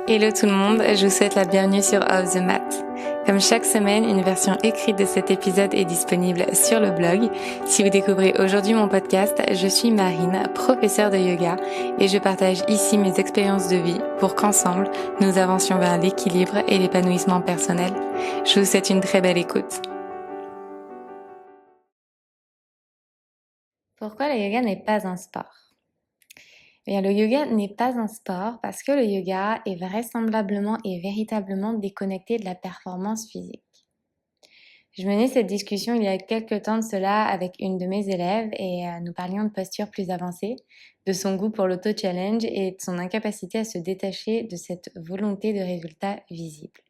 Hello tout le monde, je vous souhaite la bienvenue sur Off the Mat. Comme chaque semaine, une version écrite de cet épisode est disponible sur le blog. Si vous découvrez aujourd'hui mon podcast, je suis Marine, professeure de yoga, et je partage ici mes expériences de vie pour qu'ensemble, nous avancions vers l'équilibre et l'épanouissement personnel. Je vous souhaite une très belle écoute. Pourquoi le yoga n'est pas un sport ? Eh bien, le yoga n'est pas un sport parce que le yoga est vraisemblablement et véritablement déconnecté de la performance physique. Je menais cette discussion il y a quelques temps de cela avec une de mes élèves et nous parlions de posture plus avancée, de son goût pour l'auto-challenge et de son incapacité à se détacher de cette volonté de résultat visible.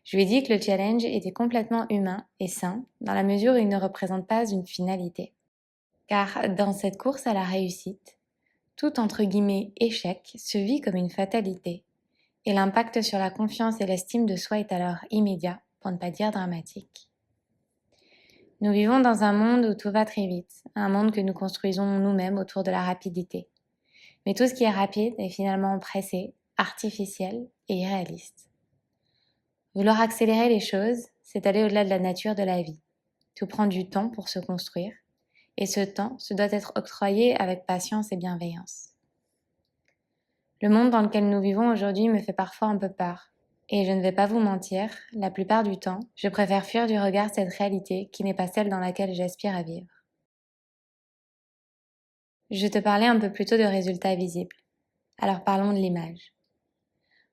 Je lui ai dit que le challenge était complètement humain et sain dans la mesure où il ne représente pas une finalité. Car dans cette course à la réussite, tout entre guillemets échec se vit comme une fatalité et l'impact sur la confiance et l'estime de soi est alors immédiat, pour ne pas dire dramatique. Nous vivons dans un monde où tout va très vite, un monde que nous construisons nous-mêmes autour de la rapidité. Mais tout ce qui est rapide est finalement pressé, artificiel et irréaliste. Vouloir accélérer les choses, c'est aller au-delà de la nature de la vie. Tout prend du temps pour se construire, et ce temps se doit être octroyé avec patience et bienveillance. Le monde dans lequel nous vivons aujourd'hui me fait parfois un peu peur. Et je ne vais pas vous mentir, la plupart du temps, je préfère fuir du regard cette réalité qui n'est pas celle dans laquelle j'aspire à vivre. Je te parlais un peu plus tôt de résultats visibles. Alors parlons de l'image.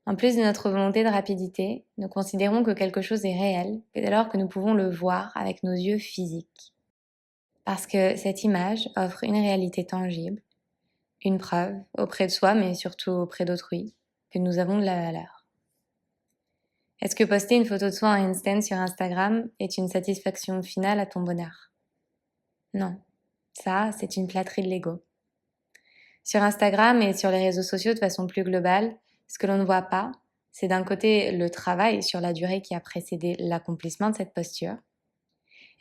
En plus de notre volonté de rapidité, nous considérons que quelque chose est réel dès lors que nous pouvons le voir avec nos yeux physiques. Parce que cette image offre une réalité tangible, une preuve auprès de soi mais surtout auprès d'autrui, que nous avons de la valeur. Est-ce que poster une photo de soi en handstand sur Instagram est une satisfaction finale à ton bonheur ? Non, ça, c'est une flatterie de l'ego. Sur Instagram et sur les réseaux sociaux de façon plus globale, ce que l'on ne voit pas, c'est d'un côté le travail sur la durée qui a précédé l'accomplissement de cette posture,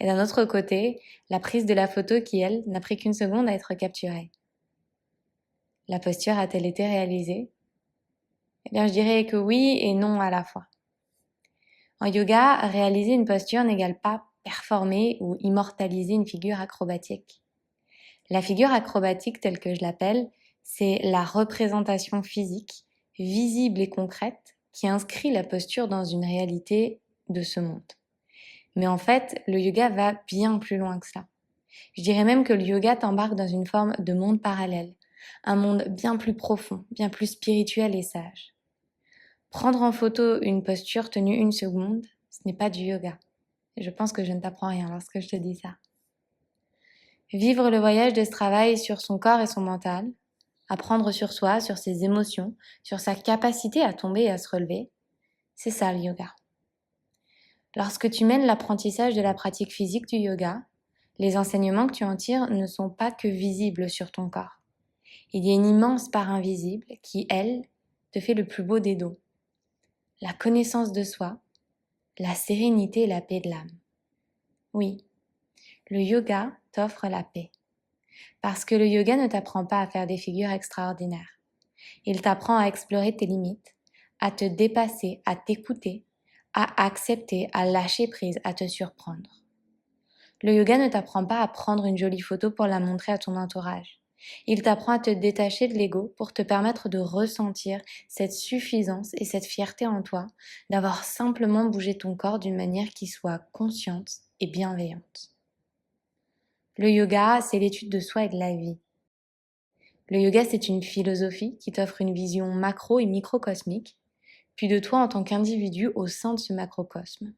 et d'un autre côté, la prise de la photo qui, elle, n'a pris qu'une seconde à être capturée. La posture a-t-elle été réalisée ? Eh bien, je dirais que oui et non à la fois. En yoga, réaliser une posture n'égale pas performer ou immortaliser une figure acrobatique. La figure acrobatique, telle que je l'appelle, c'est la représentation physique, visible et concrète, qui inscrit la posture dans une réalité de ce monde. Mais en fait, le yoga va bien plus loin que ça. Je dirais même que le yoga t'embarque dans une forme de monde parallèle, un monde bien plus profond, bien plus spirituel et sage. Prendre en photo une posture tenue une seconde, ce n'est pas du yoga. Et je pense que je ne t'apprends rien lorsque je te dis ça. Vivre le voyage de ce travail sur son corps et son mental, apprendre sur soi, sur ses émotions, sur sa capacité à tomber et à se relever, c'est ça le yoga. Lorsque tu mènes l'apprentissage de la pratique physique du yoga, les enseignements que tu en tires ne sont pas que visibles sur ton corps. Il y a une immense part invisible qui, elle, te fait le plus beau des dons. La connaissance de soi, la sérénité et la paix de l'âme. Oui, le yoga t'offre la paix. Parce que le yoga ne t'apprend pas à faire des figures extraordinaires. Il t'apprend à explorer tes limites, à te dépasser, à t'écouter, à accepter, à lâcher prise, à te surprendre. Le yoga ne t'apprend pas à prendre une jolie photo pour la montrer à ton entourage. Il t'apprend à te détacher de l'ego pour te permettre de ressentir cette suffisance et cette fierté en toi d'avoir simplement bougé ton corps d'une manière qui soit consciente et bienveillante. Le yoga, c'est l'étude de soi et de la vie. Le yoga, c'est une philosophie qui t'offre une vision macro et microcosmique, puis de toi en tant qu'individu au sein de ce macrocosme.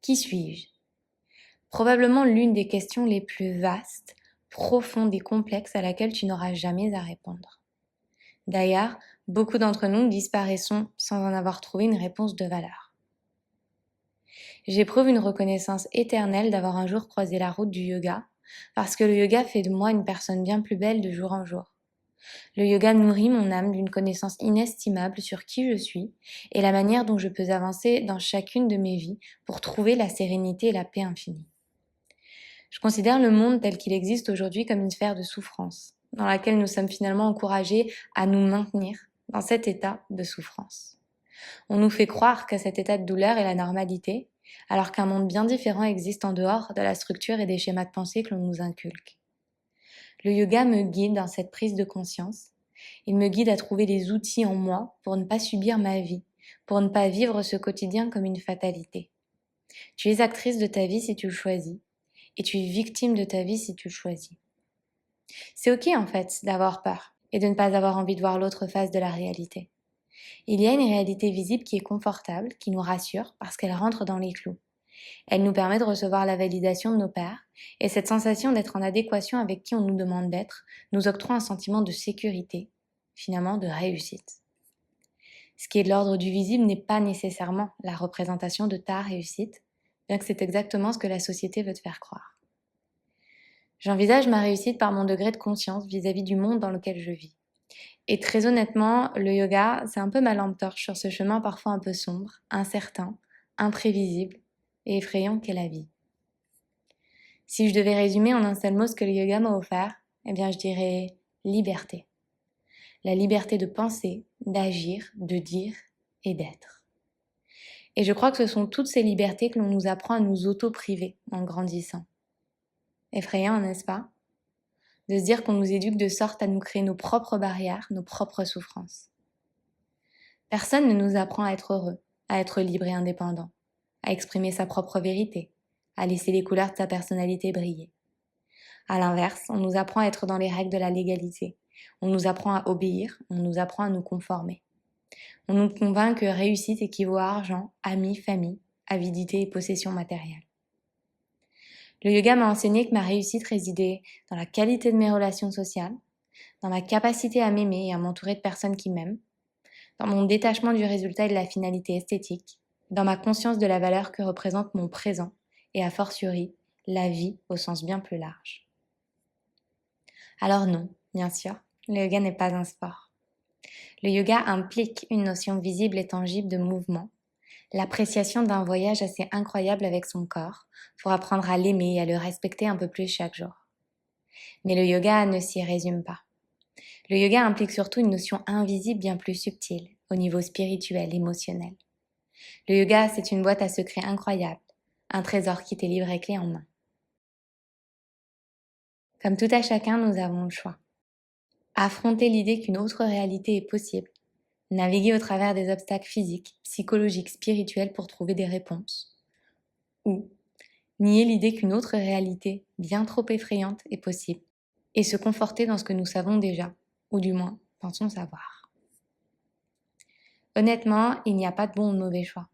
Qui suis-je ? Probablement l'une des questions les plus vastes, profonde et complexe à laquelle tu n'auras jamais à répondre. D'ailleurs, beaucoup d'entre nous disparaissons sans en avoir trouvé une réponse de valeur. J'éprouve une reconnaissance éternelle d'avoir un jour croisé la route du yoga, parce que le yoga fait de moi une personne bien plus belle de jour en jour. Le yoga nourrit mon âme d'une connaissance inestimable sur qui je suis et la manière dont je peux avancer dans chacune de mes vies pour trouver la sérénité et la paix infinie. Je considère le monde tel qu'il existe aujourd'hui comme une sphère de souffrance, dans laquelle nous sommes finalement encouragés à nous maintenir, dans cet état de souffrance. On nous fait croire que cet état de douleur est la normalité, alors qu'un monde bien différent existe en dehors de la structure et des schémas de pensée que l'on nous inculque. Le yoga me guide dans cette prise de conscience. Il me guide à trouver les outils en moi pour ne pas subir ma vie, pour ne pas vivre ce quotidien comme une fatalité. Tu es actrice de ta vie si tu le choisis, et tu es victime de ta vie si tu le choisis. C'est ok en fait d'avoir peur et de ne pas avoir envie de voir l'autre face de la réalité. Il y a une réalité visible qui est confortable, qui nous rassure parce qu'elle rentre dans les clous. Elle nous permet de recevoir la validation de nos pairs, et cette sensation d'être en adéquation avec qui on nous demande d'être nous octroie un sentiment de sécurité, finalement de réussite. Ce qui est de l'ordre du visible n'est pas nécessairement la représentation de ta réussite, bien que c'est exactement ce que la société veut te faire croire. J'envisage ma réussite par mon degré de conscience vis-à-vis du monde dans lequel je vis. Et très honnêtement, le yoga, c'est un peu ma lampe torche sur ce chemin parfois un peu sombre, incertain, imprévisible et effrayant qu'est la vie. Si je devais résumer en un seul mot ce que le yoga m'a offert, eh bien je dirais liberté. La liberté de penser, d'agir, de dire et d'être. Et je crois que ce sont toutes ces libertés que l'on nous apprend à nous auto-priver en grandissant. Effrayant, n'est-ce pas ? De se dire qu'on nous éduque de sorte à nous créer nos propres barrières, nos propres souffrances. Personne ne nous apprend à être heureux, à être libre et indépendant, à exprimer sa propre vérité, à laisser les couleurs de sa personnalité briller. À l'inverse, on nous apprend à être dans les règles de la légalité, on nous apprend à obéir, on nous apprend à nous conformer. On nous convainc que réussite équivaut à argent, amis, famille, avidité et possession matérielle. Le yoga m'a enseigné que ma réussite résidait dans la qualité de mes relations sociales, dans ma capacité à m'aimer et à m'entourer de personnes qui m'aiment, dans mon détachement du résultat et de la finalité esthétique, dans ma conscience de la valeur que représente mon présent et a fortiori la vie au sens bien plus large. Alors non, bien sûr, le yoga n'est pas un sport. Le yoga implique une notion visible et tangible de mouvement, l'appréciation d'un voyage assez incroyable avec son corps pour apprendre à l'aimer et à le respecter un peu plus chaque jour. Mais le yoga ne s'y résume pas. Le yoga implique surtout une notion invisible bien plus subtile, au niveau spirituel, émotionnel. Le yoga, c'est une boîte à secrets incroyable, un trésor qui t'est livré clé en main. Comme tout à chacun, nous avons le choix. Affronter l'idée qu'une autre réalité est possible, naviguer au travers des obstacles physiques, psychologiques, spirituels pour trouver des réponses. Ou nier l'idée qu'une autre réalité, bien trop effrayante, est possible, et se conforter dans ce que nous savons déjà, ou du moins pensons savoir. Honnêtement, il n'y a pas de bon ou de mauvais choix.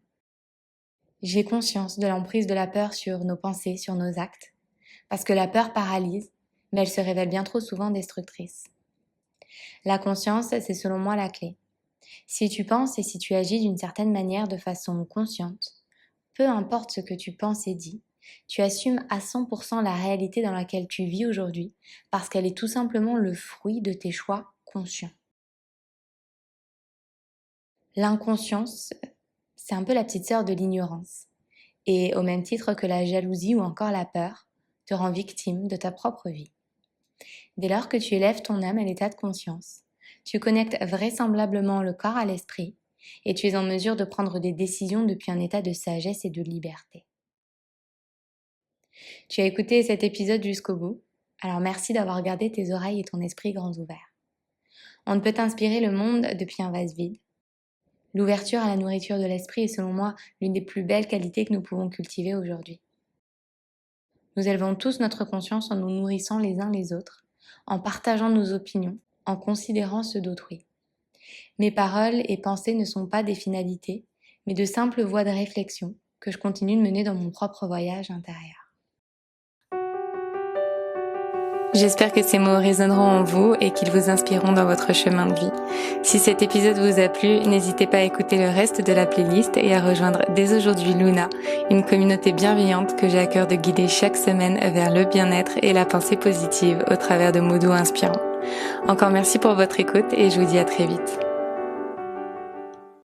J'ai conscience de l'emprise de la peur sur nos pensées, sur nos actes, parce que la peur paralyse, mais elle se révèle bien trop souvent destructrice. La conscience, c'est selon moi la clé. Si tu penses et si tu agis d'une certaine manière de façon consciente, peu importe ce que tu penses et dis, tu assumes à 100% la réalité dans laquelle tu vis aujourd'hui parce qu'elle est tout simplement le fruit de tes choix conscients. L'inconscience, c'est un peu la petite sœur de l'ignorance. Et au même titre que la jalousie ou encore la peur, te rend victime de ta propre vie. Dès lors que tu élèves ton âme à l'état de conscience, tu connectes vraisemblablement le corps à l'esprit et tu es en mesure de prendre des décisions depuis un état de sagesse et de liberté. Tu as écouté cet épisode jusqu'au bout, alors merci d'avoir gardé tes oreilles et ton esprit grands ouverts. On ne peut inspirer le monde depuis un vase vide. L'ouverture à la nourriture de l'esprit est selon moi l'une des plus belles qualités que nous pouvons cultiver aujourd'hui. Nous élevons tous notre conscience en nous nourrissant les uns les autres, en partageant nos opinions, en considérant ceux d'autrui. Mes paroles et pensées ne sont pas des finalités, mais de simples voies de réflexion que je continue de mener dans mon propre voyage intérieur. J'espère que ces mots résonneront en vous et qu'ils vous inspireront dans votre chemin de vie. Si cet épisode vous a plu, n'hésitez pas à écouter le reste de la playlist et à rejoindre dès aujourd'hui Luna, une communauté bienveillante que j'ai à cœur de guider chaque semaine vers le bien-être et la pensée positive au travers de mots doux inspirants. Encore merci pour votre écoute et je vous dis à très vite.